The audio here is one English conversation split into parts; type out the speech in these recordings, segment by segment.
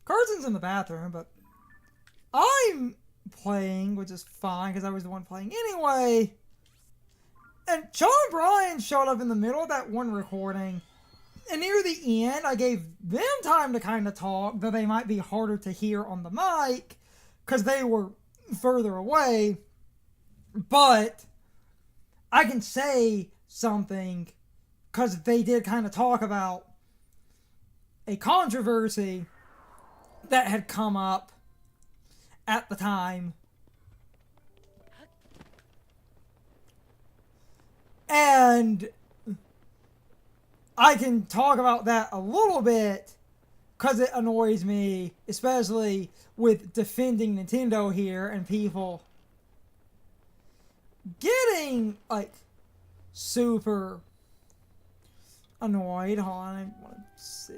Carson's in the bathroom, but I'm playing, which is fine because I was the one playing anyway. And Joe and Brian showed up in the middle of that one recording. And near the end, I gave them time to kind of talk, though they might be harder to hear on the mic because they were further away. But I can say something because they did kind of talk about a controversy that had come up at the time. And I can talk about that a little bit because it annoys me, especially with defending Nintendo here and people getting, like, super annoyed. Hold on, I want to see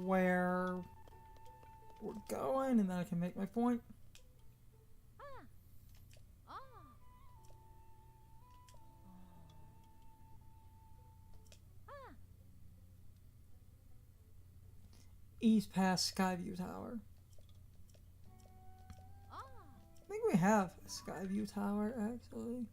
where we're going, and then I can make my point. East past Skyview Tower. I think we have a Skyview Tower, actually.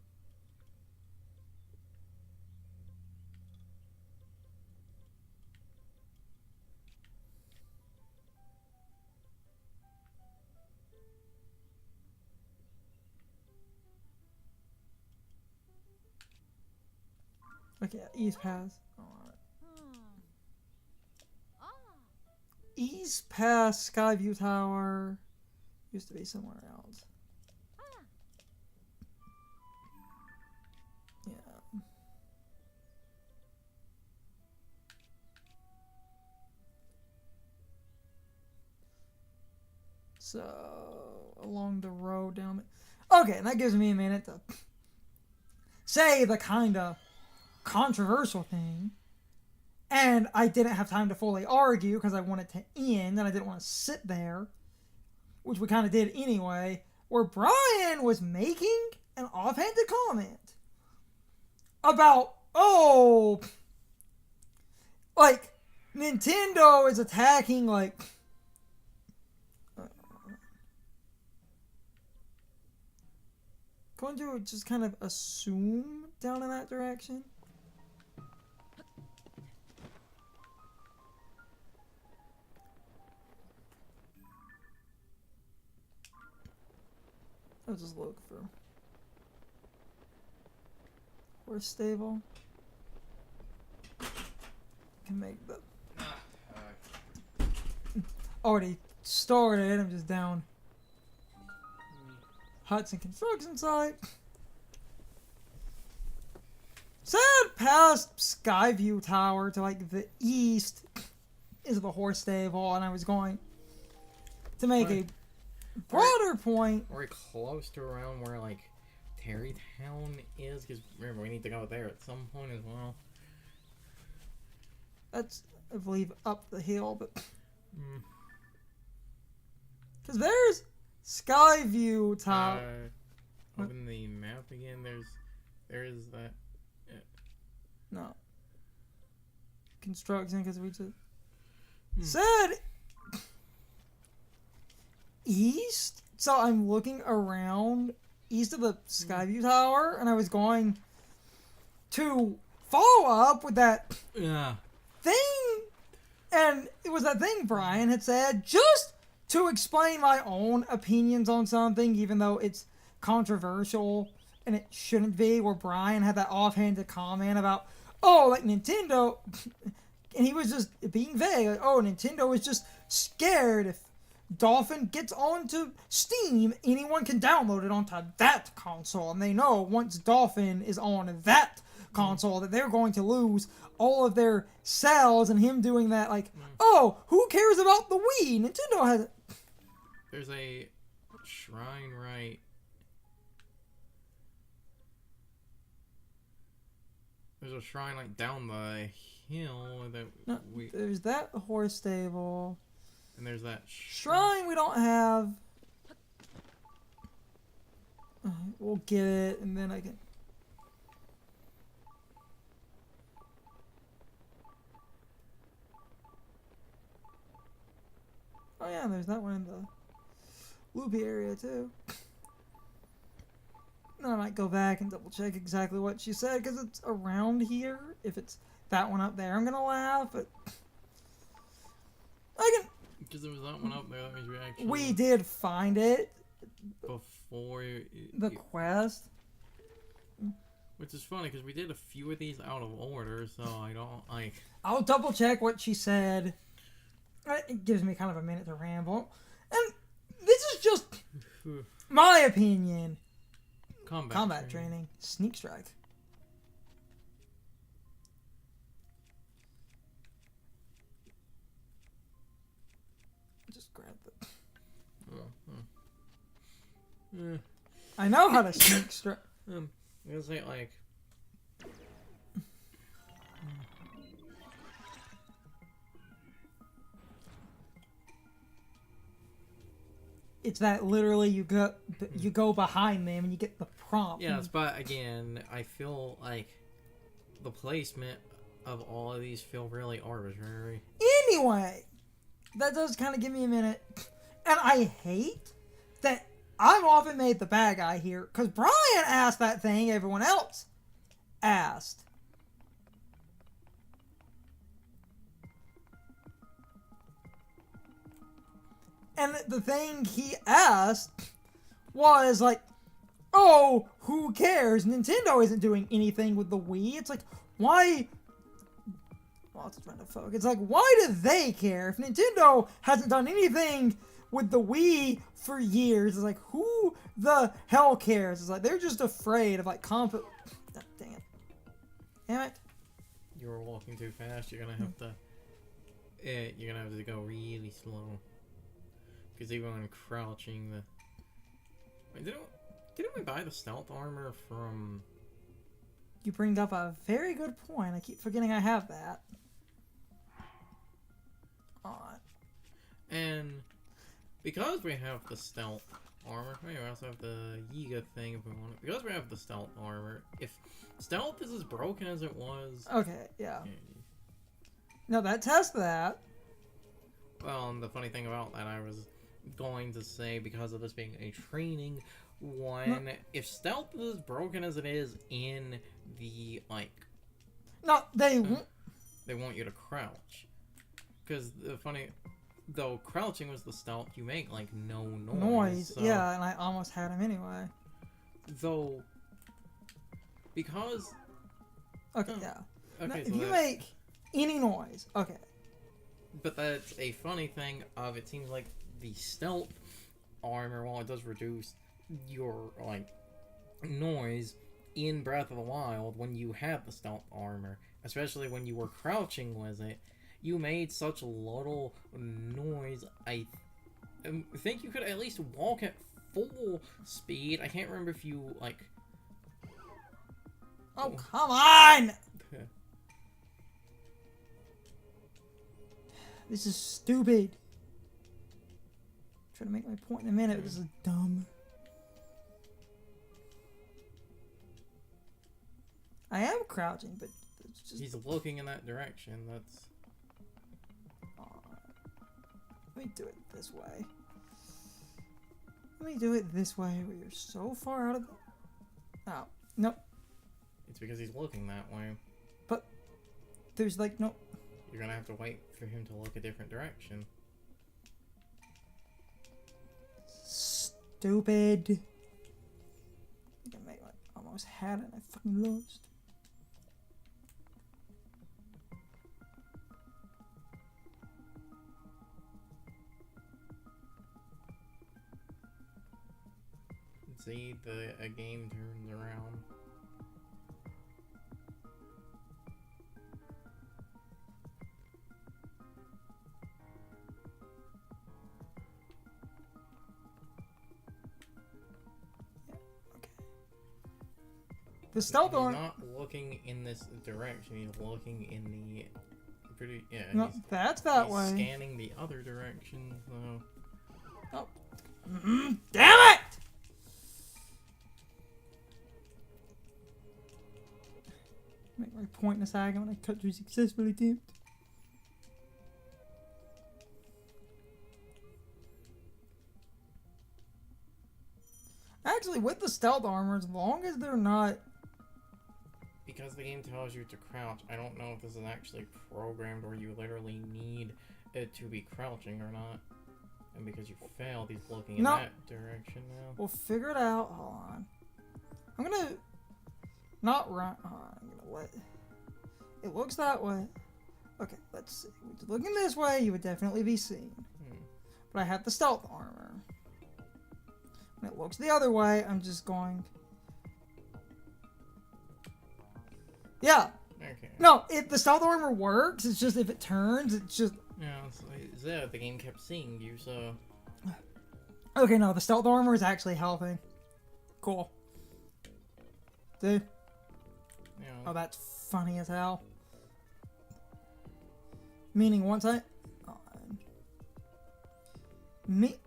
Okay, East Pass. East Pass Skyview Tower used to be somewhere else. Yeah. So, along the road down there. Okay, and that gives me a minute to say the kind of controversial thing. And I didn't have time to fully argue because I wanted to end and I didn't want to sit there, which we kind of did anyway, where Brian was making an offhanded comment about, oh, like, Nintendo is attacking, like, going to just kind of assume down in that direction. I'll just look for horse stable. Can make the already started. I'm just down Hudson construction site. Said past Skyview Tower to like the east is the horse stable, and I was going to make a broader point. Are we close to around where like Terrytown is? Because remember, we need to go there at some point as well. That's, I believe, up the hill, but because there's Skyview Tower. Open the map again. There is that. No. Construction, because we just said east. So I'm looking around east of the Skyview Tower, and I was going to follow up with that thing, and it was that thing Brian had said, just to explain my own opinions on something, even though it's controversial and it shouldn't be, where Brian had that offhanded comment about, oh, like Nintendo, and he was just being vague, like, oh, Nintendo is just scared if Dolphin gets onto Steam, anyone can download it onto that console, and they know once Dolphin is on that console that they're going to lose all of their sales, and him doing that, like, oh, who cares about the Wii? Nintendo has it. There's a shrine right. There's a shrine like down the hill that there's that horse stable. And there's that shrine we don't have. We'll get it, and then I can. Oh yeah, there's that one in the loopy area too. I might go back and double check exactly what she said because it's around here. If it's that one up there, I'm gonna laugh. But I can. Because there was that one up there. That means we actually. We did find it before the quest. Which is funny because we did a few of these out of order, so I don't like. I'll double check what she said. It gives me kind of a minute to ramble, and this is just my opinion. Combat training. Sneak strike. Just grab the. I know how to sneak strike. I'm gonna say like. It's that literally you go behind them and you get the prompt. Yes, but again, I feel like the placement of all of these feel really arbitrary. Anyway, that does kind of give me a minute. And I hate that I'm often made the bad guy here because Brian asked that thing everyone else asked. And the thing he asked was like, oh, who cares? Nintendo isn't doing anything with the Wii. It's like, why? Well, it's trying to focus. It's like, why do they care? If Nintendo hasn't done anything with the Wii for years, it's like, who the hell cares? It's like, they're just afraid of like dang it. Damn it. You were walking too fast. You're gonna have to. You're gonna have to go really slow. Because even when crouching, Wait, didn't we buy the stealth armor from... You bring up a very good point. I keep forgetting I have that. And because we have the stealth armor, we also have the Yiga thing if we want it. Because we have the stealth armor, if stealth is as broken as it was... Okay, yeah. No, that tests that. Well, and the funny thing about that, I was going to say, because of this being a training one, if stealth is as broken as it is in the, like... No, they won't. They want you to crouch. Because the funny... Though crouching was the stealth, you make, like, no noise. So, yeah, and I almost had him anyway. Though... Because... Okay, yeah. Okay, now, so if you make any noise, okay. But that's a funny thing of, it seems like the stealth armor, while it does reduce your, like, noise in Breath of the Wild, when you had the stealth armor, especially when you were crouching with it, you made such little noise. I think you could at least walk at full speed. I can't remember if you, like... Oh, come on! This is stupid. I'm trying to make my point in a minute, but this is dumb. I am crouching, but it's just... He's looking in that direction, that's... Let me do it this way. Let me do it this way, where you're so far out of the... Oh, nope. It's because he's looking that way. But there's like no... You're gonna have to wait for him to look a different direction. Stupid. I think I made, like, almost had it and I fucking lost. See, a game turns around. The stealth He's armor. not looking in this direction. He's looking in the pretty. Yeah. No, that's that he's way. Scanning the other direction. So. Oh. Damn it! Make my point in a second when I cut through successfully attempt. actually, with the stealth armor, as long as they're not... Because the game tells you to crouch, I don't know if this is actually programmed where you literally need it to be crouching or not. And because you failed, he's looking in that direction now. We'll figure it out. Hold on. I'm gonna... Not run... Hold on, I'm gonna let... It looks that way. Okay, let's see. Looking this way, you would definitely be seen. But I have the stealth armor. When it looks the other way, I'm just going... Yeah. Okay. No, if the stealth armor works, it's just if it turns, it's just... Yeah, it's like Zelda, the game kept seeing you, so... Okay, no, the stealth armor is actually helping. Cool. See? Yeah. Oh, that's funny as hell. Meaning once I...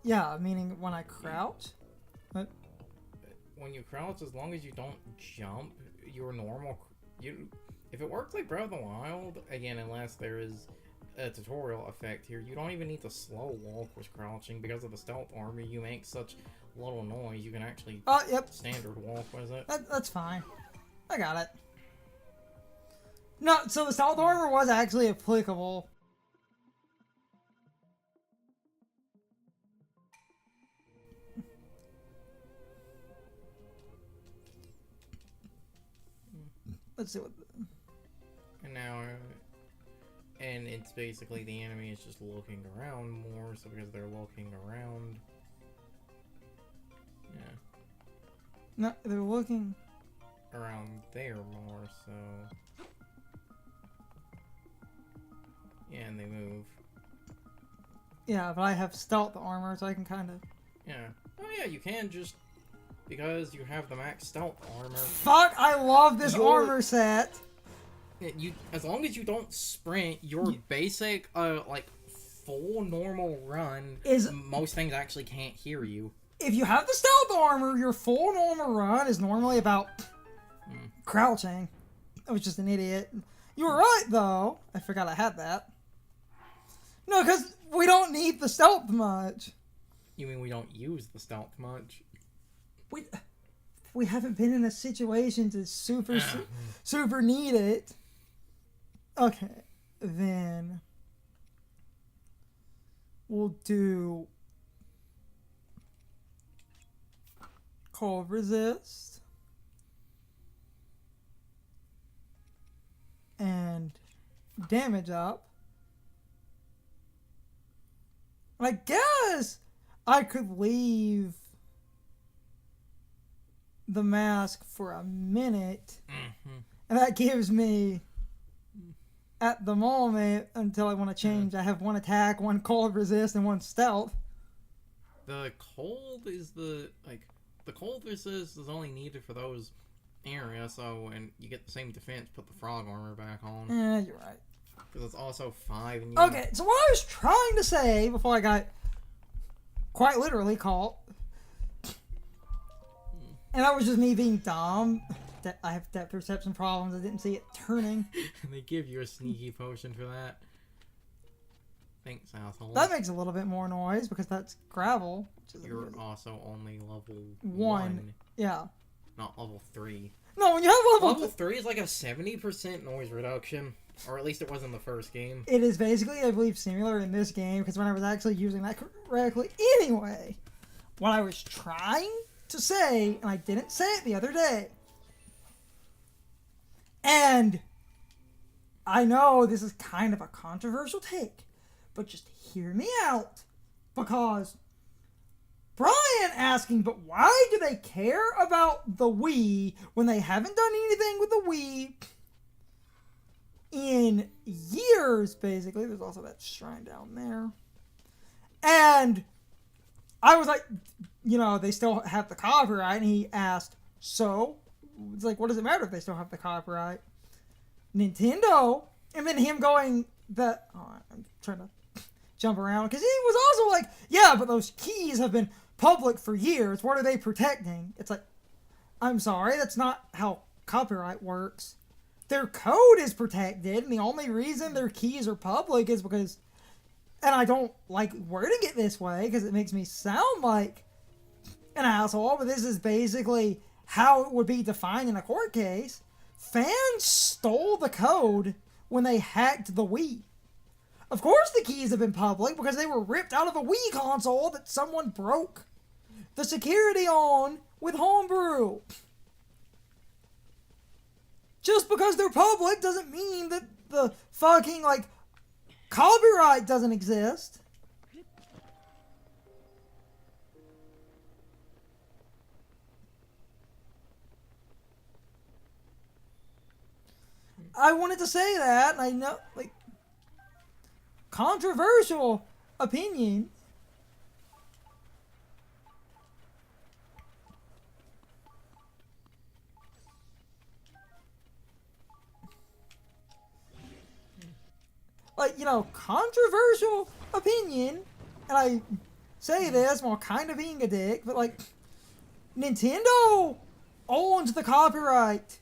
yeah, meaning when I crouch. What? When you crouch, as long as you don't jump, your normal... if it works like Breath of the Wild, again, unless there is a tutorial effect here, you don't even need to slow walk with crouching. Because of the stealth armor, you make such little noise, you can actually standard walk with it. That's fine. I got it. No, so the stealth armor was actually applicable. Let's see what... And now... And it's basically the enemy is just looking around more, so because they're looking around... Yeah. No, they're looking... Around there more, so... Yeah, and they move. Yeah, but I have stealth armor, so I can kind of... Yeah. Oh yeah, you can just... Because you have the max stealth armor. Fuck, I love this armor set! As long as you don't sprint, your basic, like, full normal run, most things actually can't hear you. If you have the stealth armor, your full normal run is normally about crouching. I was just an idiot. You were right, though. I forgot I had that. No, because we don't need the stealth much. You mean we don't use the stealth much? We haven't been in a situation to super need it. Okay, then we'll do cold resist and damage up. I guess I could leave the mask for a minute, and that gives me, at the moment, until I want to change, I have one attack, one cold resist, and one stealth. The cold is the cold resist is only needed for those areas, so when you get the same defense, put the frog armor back on. Yeah, you're right. Because it's also 5 and Okay, so what I was trying to say before I got quite literally caught, and that was just me being dumb. I have depth perception problems. I didn't see it turning. And they give you a sneaky potion for that. Thanks, asshole. That makes a little bit more noise because that's gravel. You're also only level 1. Yeah. Not level 3. No, when you have level 3 is like a 70% noise reduction. Or at least it was in the first game. It is basically, I believe, similar in this game because when I was actually using that correctly. Anyway, what I was trying to say, and I didn't say it the other day, and I know this is kind of a controversial take, but just hear me out, because Brian asking, but why do they care about the Wii when they haven't done anything with the Wii in years, basically. There's also that shrine down there. And I was like, you know, they still have the copyright, and he asked, so? It's like, what does it matter if they still have the copyright? Nintendo, and then him going, I'm trying to jump around, because he was also like, yeah, but those keys have been public for years. What are they protecting? It's like, I'm sorry, that's not how copyright works. Their code is protected, and the only reason their keys are public is because, and I don't like wording it this way, because it makes me sound like, an asshole, but this is basically how it would be defined in a court case. Fans stole the code when they hacked the Wii. Of course the keys have been public because they were ripped out of a Wii console that someone broke the security on with homebrew. Just because they're public doesn't mean that the fucking, like, copyright doesn't exist. I wanted to say that, and I know, like, controversial opinion. Like, you know, controversial opinion, and I say this while kind of being a dick, but, like, Nintendo owns the copyright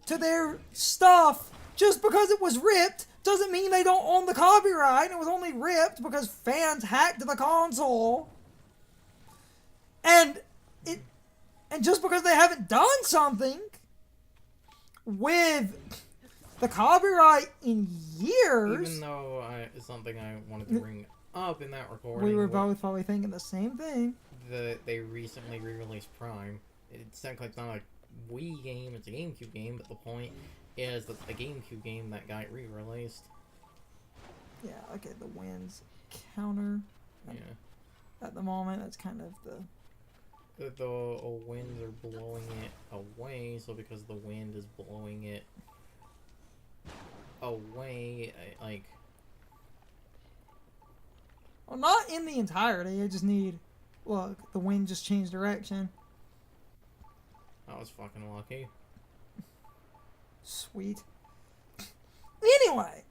to their stuff. Just because it was ripped doesn't mean they don't own the copyright. It was only ripped because fans hacked the console. And just because they haven't done something with the copyright in years. Even though it's something I wanted to bring up in that recording. We were both probably thinking the same thing. They recently re-released Prime. It's technically it's not a Wii game, it's a GameCube game, but the point is that the GameCube game that got re-released. Yeah, okay, the wind's counter. Yeah. At the moment, that's kind of the winds are blowing it away, so because the wind is blowing it away, like... Well, not in the entirety, I just need... Look, the wind just changed direction. I was fucking lucky. Sweet. Anyway.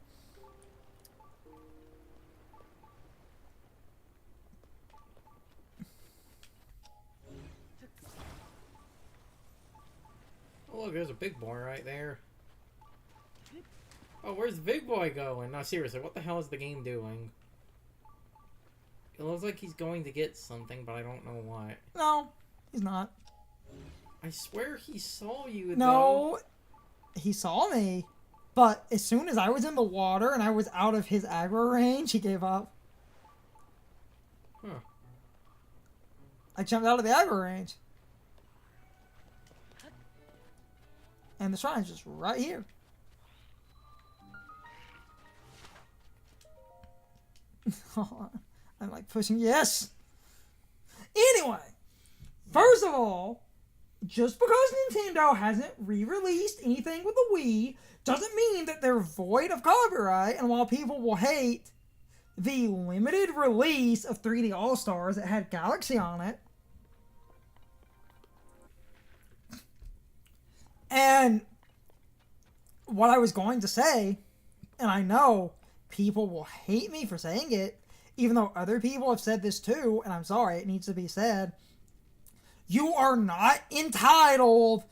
Oh, look, there's a big boy right there. Oh, where's the big boy going? No, seriously, what the hell is the game doing? It looks like he's going to get something, but I don't know what. No, he's not. I swear he saw you, No, he saw me. But as soon as I was in the water and I was out of his aggro range, he gave up. Huh. I jumped out of the aggro range. And the shrine's just right here. I'm like pushing yes. Anyway, first of all, just because Nintendo hasn't re-released anything with the Wii doesn't mean that they're void of copyright. And while people will hate the limited release of 3D All-Stars that had Galaxy on it, and what I was going to say, and I know people will hate me for saying it, even though other people have said this too, and I'm sorry, it needs to be said. You are not entitled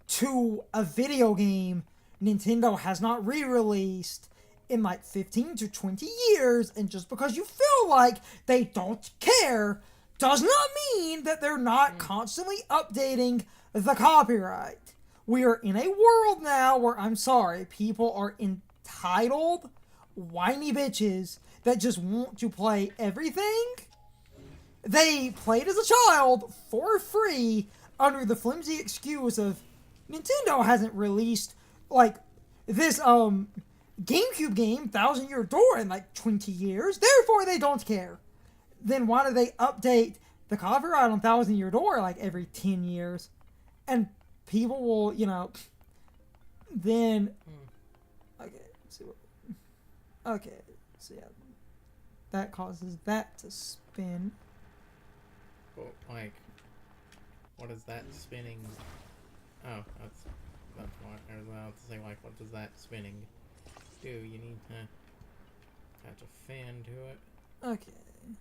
to a video game Nintendo has not re-released in like 15 to 20 years, and just because you feel like they don't care does not mean that they're not constantly updating the copyright. We are in a world now where, I'm sorry, people are entitled whiny bitches that just want to play everything they played as a child for free under the flimsy excuse of Nintendo hasn't released like this GameCube game 1000 Year Door in like 20 years, therefore they don't care. Then why do they update the copyright on 1000 Year Door like every 10 years? And people will, you know, then okay, so yeah, that causes that to spin. Well, like, what is that spinning? Oh, that's what I was about to say. Like, what does that spinning do? You need to attach a fan to it. Okay. I'm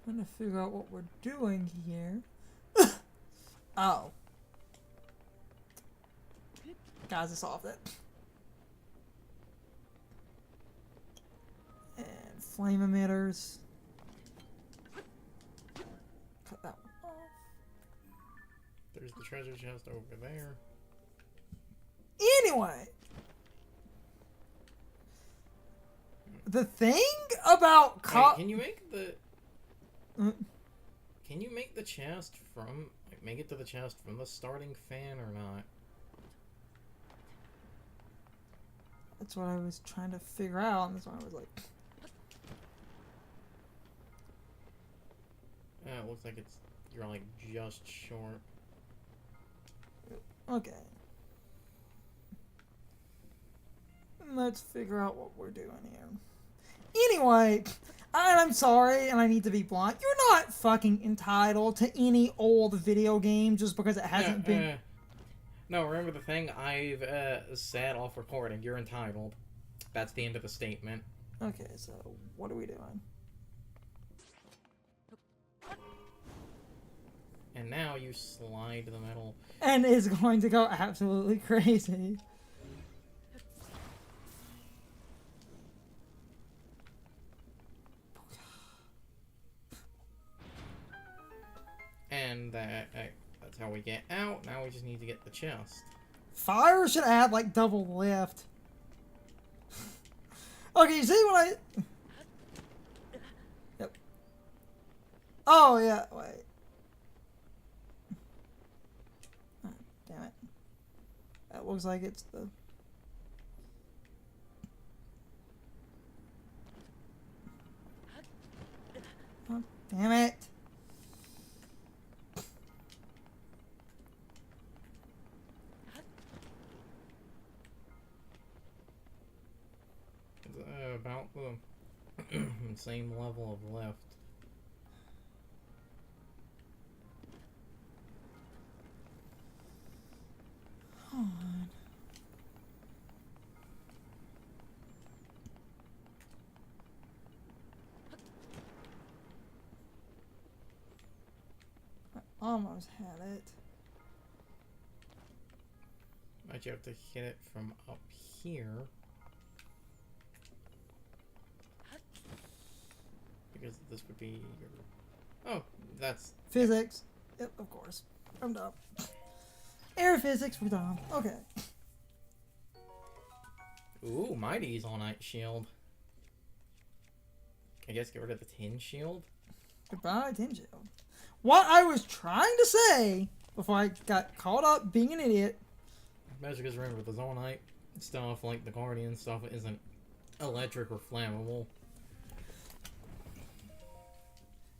trying to figure out what we're doing here. Oh. Guys, I solved it. And flame emitters. There's the treasure chest over there. Anyway. The thing about... Wait, can you make the... Can you make the chest from... Like, make it to the chest from the starting fan or not? That's what I was trying to figure out, and that's why I was like... Yeah, it looks like it's... You're, like, just short. Okay. Let's figure out what we're doing here. Anyway, I'm sorry, and I need to be blunt. You're not fucking entitled to any old video game just because it hasn't been... No, remember the thing I've said off recording. You're entitled. That's the end of the statement. Okay, so what are we doing? And now you slide the metal. And it's going to go absolutely crazy. And that's how we get out. Now we just need to get the chest. Fire should add like double lift. Okay, you see what I... Yep. Oh, yeah, wait. Oh, damn it. That looks like it's the... Oh, damn it. About the same level of left. Hold on. I almost had it. Might you have to hit it from up here? Because this would be your... Oh, that's... Physics. Yep, of course. I'm dumb. Air physics, we're dumb. Okay. Ooh, Mighty's all-night shield. I guess get rid of the tin shield? Goodbye, tin shield. What I was trying to say before I got caught up being an idiot. Especially because remember, the all-night stuff, like the Guardian stuff, isn't electric or flammable.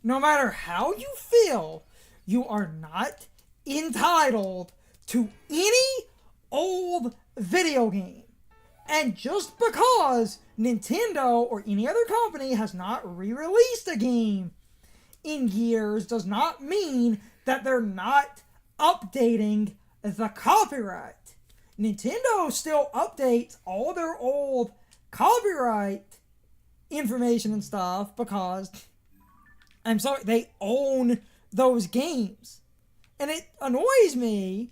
No matter how you feel, you are not entitled to any old video game. And just because Nintendo or any other company has not re-released a game in years does not mean that they're not updating the copyright. Nintendo still updates all their old copyright information and stuff because... I'm sorry, they own those games. And it annoys me,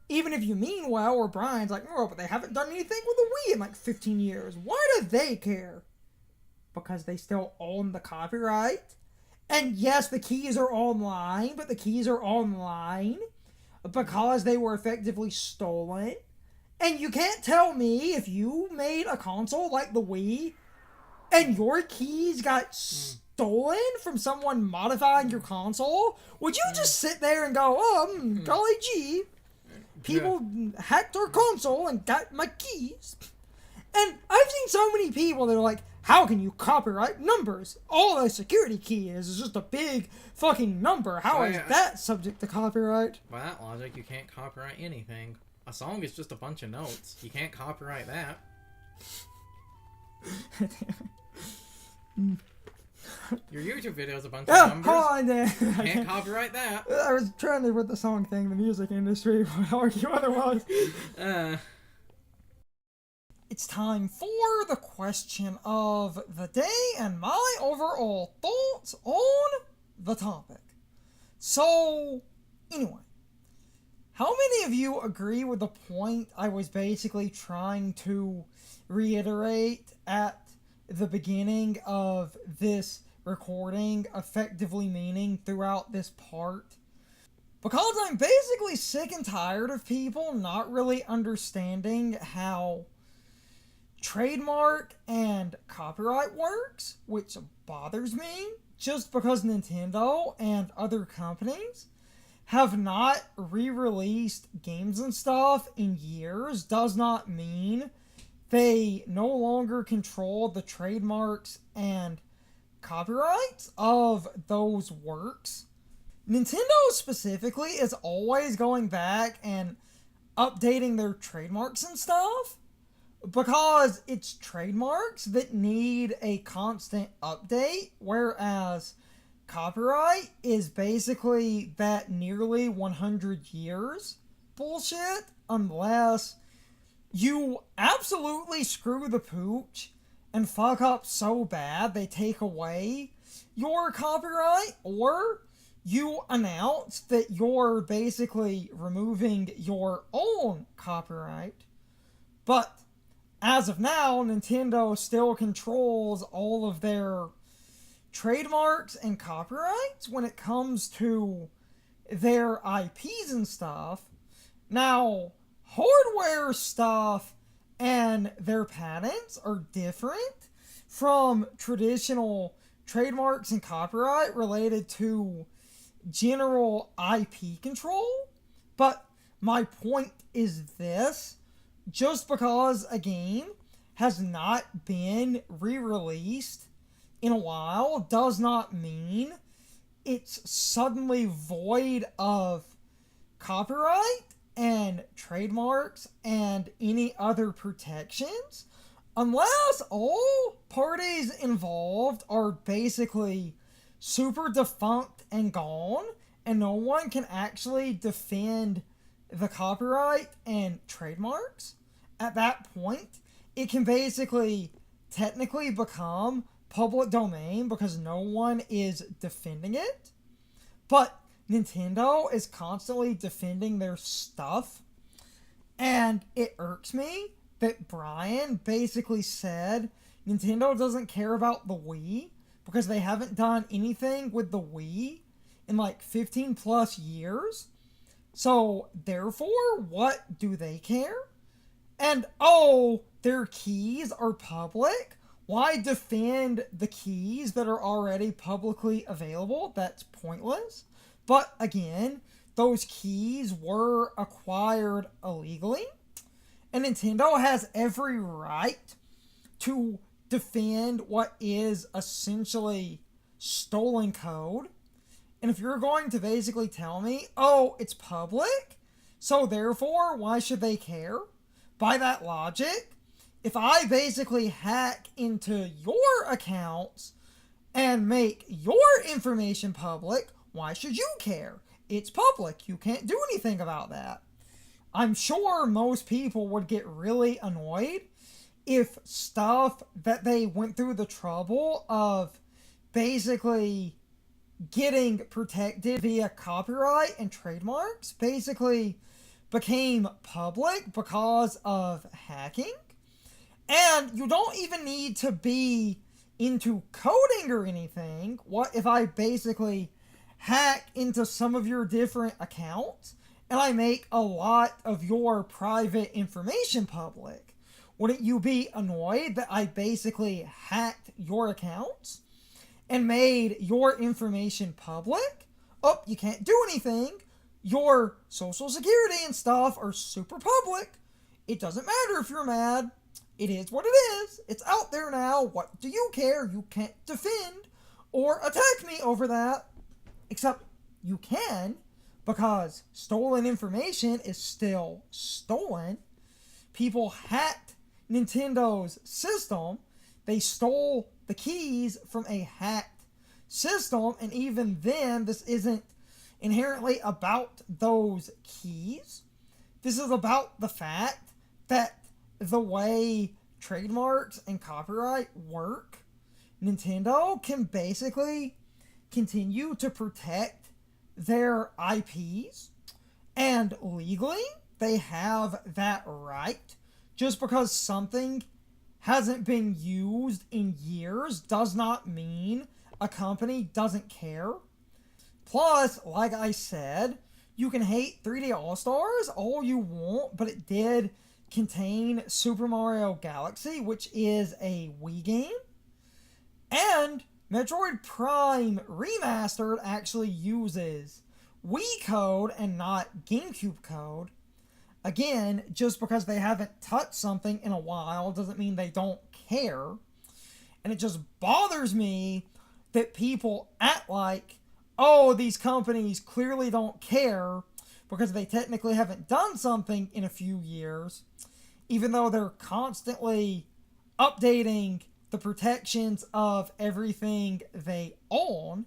even if you mean well, or Brian's like, oh, but they haven't done anything with the Wii in like 15 years. Why do they care? Because they still own the copyright. And yes, the keys are online, but the keys are online because they were effectively stolen. And you can't tell me if you made a console like the Wii and your keys got stolen from someone modifying your console, would you just sit there and go, golly gee, people hacked our console and got my keys? And I've seen so many people that are like, how can you copyright numbers? All a security key is just a big fucking number. How is that subject to copyright? By that logic, you can't copyright anything. A song is just a bunch of notes. You can't copyright that. Your YouTube video is a bunch of numbers. Hold on there. Can't copyright that. I was trying to with the song thing, the music industry would argue otherwise. It's time for the question of the day and my overall thoughts on the topic. So, anyway, how many of you agree with the point I was basically trying to reiterate at the beginning of this recording, effectively meaning throughout this part? Because I'm basically sick and tired of people not really understanding how trademark and copyright works, which bothers me, just because Nintendo and other companies have not re-released games and stuff in years does not mean they no longer control the trademarks and copyrights of those works. Nintendo specifically is always going back and updating their trademarks and stuff because it's trademarks that need a constant update, whereas copyright is basically that nearly 100 years bullshit unless you absolutely screw the pooch and fuck up so bad they take away your copyright, or you announce that you're basically removing your own copyright. But as of now, Nintendo still controls all of their trademarks and copyrights when it comes to their IPs and stuff. Now, hardware stuff and their patents are different from traditional trademarks and copyright related to general IP control. But my point is this: just because a game has not been re-released in a while does not mean it's suddenly void of copyright and trademarks and any other protections, unless all parties involved are basically super defunct and gone and no one can actually defend the copyright and trademarks. At that point, it can basically technically become public domain because no one is defending it. But Nintendo is constantly defending their stuff, and it irks me that Brian basically said Nintendo doesn't care about the Wii because they haven't done anything with the Wii in like 15 plus years. So, therefore, what do they care? And, oh, their keys are public? Why defend the keys that are already publicly available? That's pointless. But, again, those keys were acquired illegally. And Nintendo has every right to defend what is essentially stolen code. And if you're going to basically tell me, oh, it's public, so therefore, why should they care? By that logic, if I basically hack into your accounts and make your information public, why should you care? It's public. You can't do anything about that. I'm sure most people would get really annoyed if stuff that they went through the trouble of basically getting protected via copyright and trademarks basically became public because of hacking. And you don't even need to be into coding or anything. What if I basically hack into some of your different accounts and I make a lot of your private information public? Wouldn't you be annoyed that I basically hacked your accounts and made your information public? Oh, you can't do anything. Your social security and stuff are super public. It doesn't matter if you're mad. It is what it is. It's out there now. What do you care? You can't defend or attack me over that. Except you can, because stolen information is still stolen. People hacked Nintendo's system. They stole the keys from a hacked system, and even then, this isn't inherently about those keys. This is about the fact that the way trademarks and copyright work, Nintendo can basically continue to protect their IPs, and legally they have that right. Just because something hasn't been used in years does not mean a company doesn't care. Plus, like I said, You can hate 3D All-Stars all you want, but it did contain Super Mario Galaxy, which is a Wii game. And Metroid Prime Remastered actually uses Wii code and not GameCube code. Again, just because they haven't touched something in a while doesn't mean they don't care. And it just bothers me that people act like, oh, these companies clearly don't care because they technically haven't done something in a few years, even though they're constantly updating the protections of everything they own.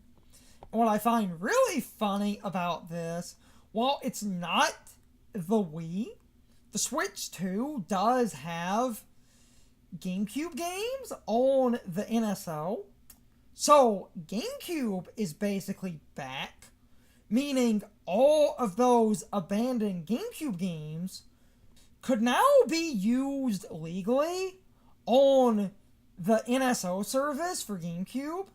And what I find really funny about this, while it's not the Wii, the Switch 2 does have GameCube games on the NSO. So GameCube is basically back, meaning all of those abandoned GameCube games could now be used legally on the NSO service for GameCube,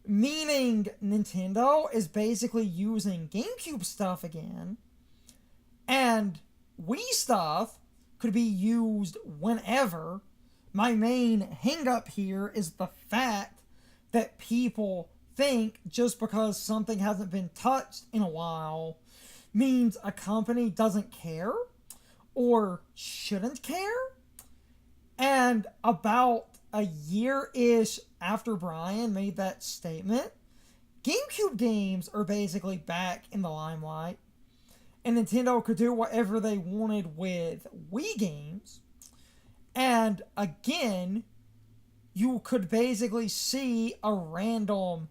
meaning Nintendo is basically using GameCube stuff again, and Wii stuff could be used whenever. My main hang-up here is the fact that people think just because something hasn't been touched in a while means a company doesn't care or shouldn't care. And about a year-ish after Brian made that statement, GameCube games are basically back in the limelight, and Nintendo could do whatever they wanted with Wii games. And again, you could basically see a random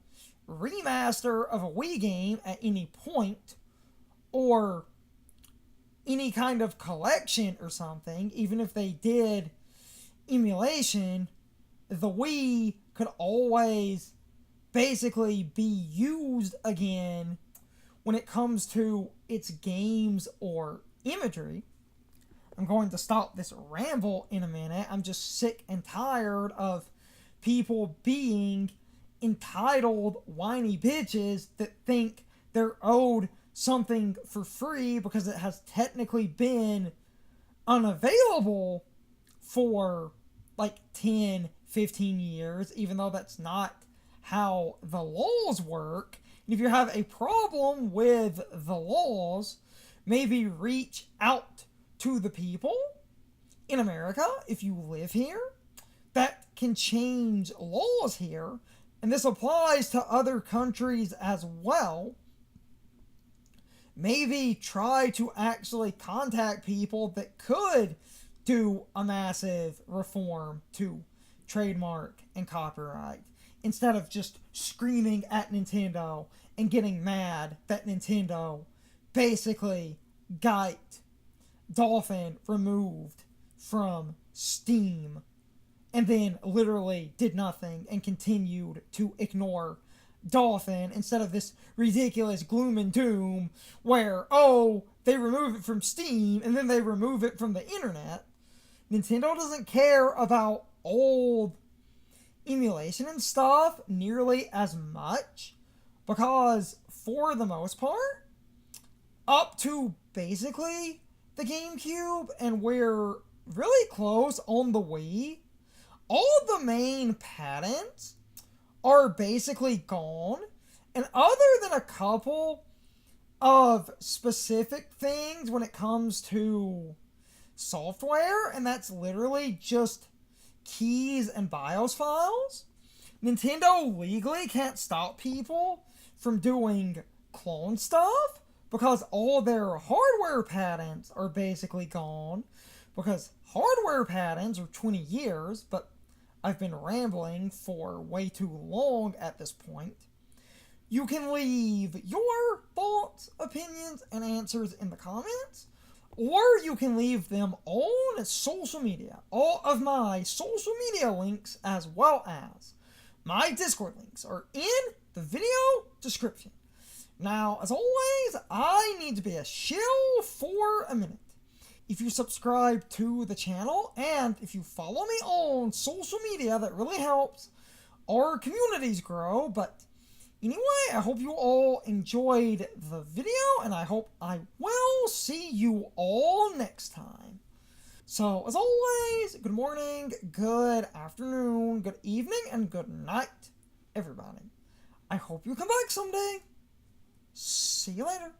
remaster of a Wii game at any point, or any kind of collection or something. Even if they did emulation, the Wii could always basically be used again when it comes to its games or imagery. I'm going to stop this ramble in a minute. I'm just sick and tired of people being entitled whiny bitches that think they're owed something for free because it has technically been unavailable for like 10, 15 years, even though that's not how the laws work. And if you have a problem with the laws, maybe reach out to the people in America, if you live here, that can change laws here. And this applies to other countries as well. Maybe try to actually contact people that could do a massive reform to trademark and copyright, instead of just screaming at Nintendo and getting mad that Nintendo basically got Dolphin removed from Steam and then literally did nothing and continued to ignore Dolphin, instead of this ridiculous gloom and doom where, oh, they remove it from Steam and then they remove it from the internet. Nintendo doesn't care about old emulation and stuff nearly as much, because for the most part, up to basically the GameCube, and we're really close on the Wii, all the main patents are basically gone. And other than a couple of specific things when it comes to software, and that's literally just keys and BIOS files, Nintendo legally can't stop people from doing clone stuff because all their hardware patents are basically gone, because hardware patents are 20 years, but I've been rambling for way too long at this point. You can leave your thoughts, opinions, and answers in the comments, or you can leave them on social media. All of my social media links, as well as my Discord links, are in the video description. Now, as always, I need to be a shill for a minute. If you subscribe to the channel, and if you follow me on social media, that really helps our communities grow. But Anyway, I hope you all enjoyed the video, and I hope I will see you all next time. So, as always, good morning, good afternoon, good evening, and good night, everybody. I hope you come back someday. See you later.